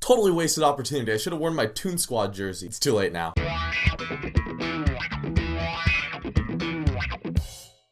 Totally wasted opportunity. I should have worn my Toon Squad jersey. It's too late now.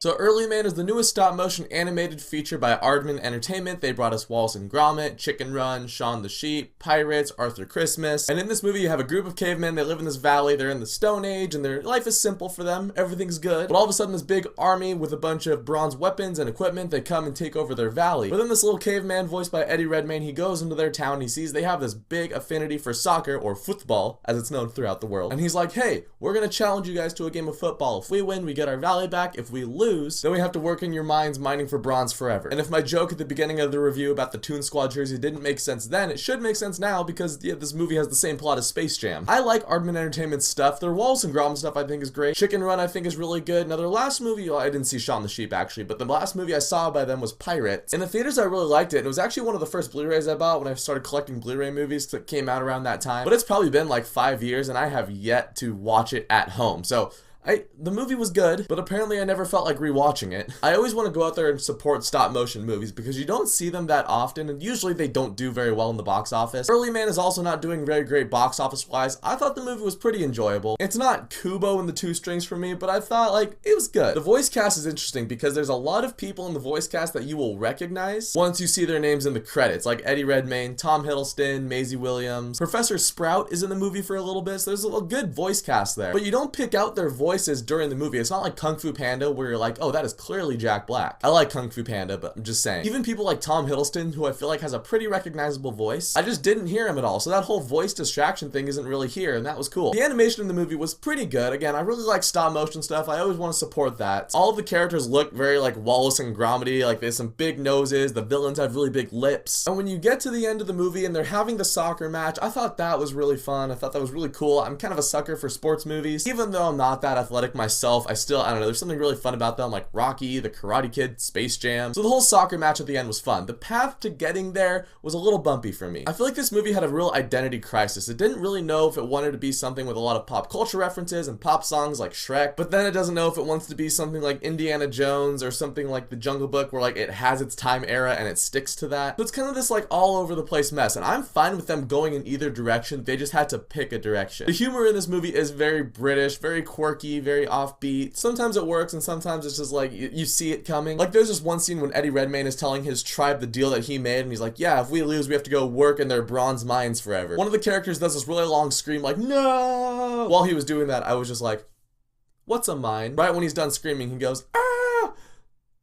So Early Man is the newest stop-motion animated feature by Aardman Entertainment. They brought us Wallace and Gromit, Chicken Run, Shaun the Sheep, Pirates, Arthur Christmas. And in this movie you have a group of cavemen. They live in this valley. They're in the Stone Age and their life is simple for them. Everything's good. But all of a sudden this big army with a bunch of bronze weapons and equipment, they come and take over their valley. But then this little caveman voiced by Eddie Redmayne, he goes into their town and he sees they have this big affinity for soccer, or football as it's known throughout the world. And he's like, hey, we're gonna challenge you guys to a game of football. If we win, we get our valley back. If we lose, then we have to work in your mines mining for bronze forever. And if my joke at the beginning of the review about the Toon Squad jersey didn't make sense then, it should make sense now because yeah, this movie has the same plot as Space Jam. I like Aardman Entertainment's stuff. Their Wallace and Gromit stuff I think is great. Chicken Run I think is really good. Now their last movie, well, I didn't see Shaun the Sheep actually, but the last movie I saw by them was Pirates. In the theaters I really liked it, and it was actually one of the first Blu-rays I bought when I started collecting Blu-ray movies that came out around that time. But it's probably been like 5 years and I have yet to watch it at home. So the movie was good, but apparently I never felt like rewatching it. I always want to go out there and support stop motion movies because you don't see them that often and usually they don't do very well in the box office. Early Man is also not doing very great box office wise. I thought the movie was pretty enjoyable. It's not Kubo and the Two Strings for me, but I thought like it was good. The voice cast is interesting because there's a lot of people in the voice cast that you will recognize once you see their names in the credits, like Eddie Redmayne, Tom Hiddleston, Maisie Williams. Professor Sprout is in the movie for a little bit, so there's a good voice cast there. But you don't pick out their voices during the movie. It's not like Kung Fu Panda where you're like, oh, that is clearly Jack Black. I like Kung Fu Panda, but I'm just saying. Even people like Tom Hiddleston, who I feel like has a pretty recognizable voice, I just didn't hear him at all. So that whole voice distraction thing isn't really here, and that was cool. The animation in the movie was pretty good. Again, I really like stop motion stuff. I always want to support that. All of the characters look very like Wallace and Gromit, like there's some big noses, the villains have really big lips. And when you get to the end of the movie and they're having the soccer match, I thought that was really fun. I thought that was really cool. I'm kind of a sucker for sports movies. Even though I'm not that athletic myself, I don't know, there's something really fun about them, like Rocky, The Karate Kid, Space Jam. So the whole soccer match at the end was fun. The path to getting there was a little bumpy for me. I feel like this movie had a real identity crisis. It didn't really know if it wanted to be something with a lot of pop culture references and pop songs like Shrek, but then it doesn't know if it wants to be something like Indiana Jones or something like The Jungle Book where like it has its time era and it sticks to that. So it's kind of this like all over the place mess, and I'm fine with them going in either direction. They just had to pick a direction. The humor in this movie is very British, very quirky, very offbeat. Sometimes it works and sometimes it's just like you see it coming. Like there's this one scene when Eddie Redmayne is telling his tribe the deal that he made and he's like, yeah, if we lose we have to go work in their bronze mines forever. One of the characters does this really long scream like, no! While he was doing that, I was just like, what's a mine? Right when he's done screaming, he goes, ah!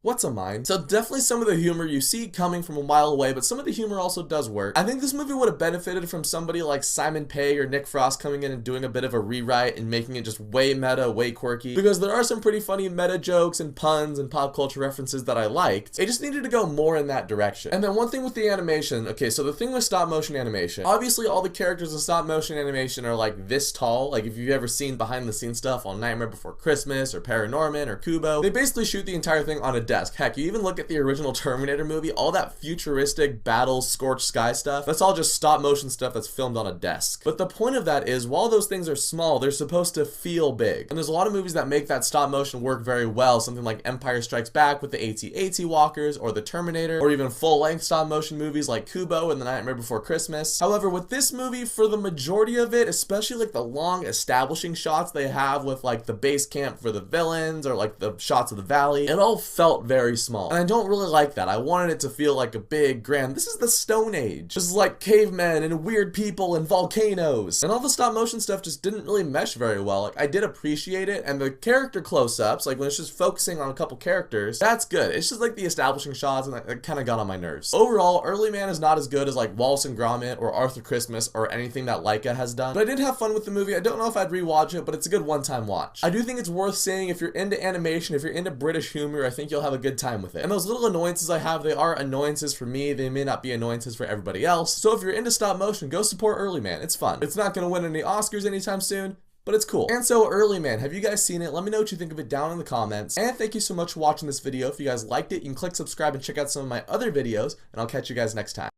What's a mine? So definitely some of the humor you see coming from a mile away, but some of the humor also does work. I think this movie would have benefited from somebody like Simon Pegg or Nick Frost coming in and doing a bit of a rewrite and making it just way meta, way quirky, because there are some pretty funny meta jokes and puns and pop culture references that I liked. It just needed to go more in that direction. And then one thing with the animation, okay, so the thing with stop motion animation, obviously all the characters in stop motion animation are like this tall. Like if you've ever seen behind the scenes stuff on Nightmare Before Christmas or Paranorman or Kubo, they basically shoot the entire thing on a desk. Heck, you even look at the original Terminator movie, all that futuristic battle, scorched sky stuff, that's all just stop motion stuff that's filmed on a desk. But the point of that is, while those things are small, they're supposed to feel big. And there's a lot of movies that make that stop motion work very well, something like Empire Strikes Back with the AT-AT walkers, or the Terminator, or even full-length stop motion movies like Kubo and The Nightmare Before Christmas. However, with this movie, for the majority of it, especially like the long establishing shots they have with like the base camp for the villains, or like the shots of the valley, it all felt very small. And I don't really like that. I wanted it to feel like a big, grand, this is the Stone Age. This is like cavemen and weird people and volcanoes. And all the stop motion stuff just didn't really mesh very well. Like I did appreciate it, and the character close-ups, like when it's just focusing on a couple characters, that's good. It's just like the establishing shots, and that kind of got on my nerves. Overall, Early Man is not as good as like Wallace and Gromit or Arthur Christmas or anything that Laika has done. But I did have fun with the movie. I don't know if I'd rewatch it, but it's a good one-time watch. I do think it's worth seeing if you're into animation, if you're into British humor. I think you'll have a good time with it. And those little annoyances I have, they are annoyances for me. They may not be annoyances for everybody else. So if you're into stop motion, go support Early Man. It's fun. It's not going to win any Oscars anytime soon, but it's cool. And so Early Man, have you guys seen it? Let me know what you think of it down in the comments. And thank you so much for watching this video. If you guys liked it, you can click subscribe and check out some of my other videos, and I'll catch you guys next time.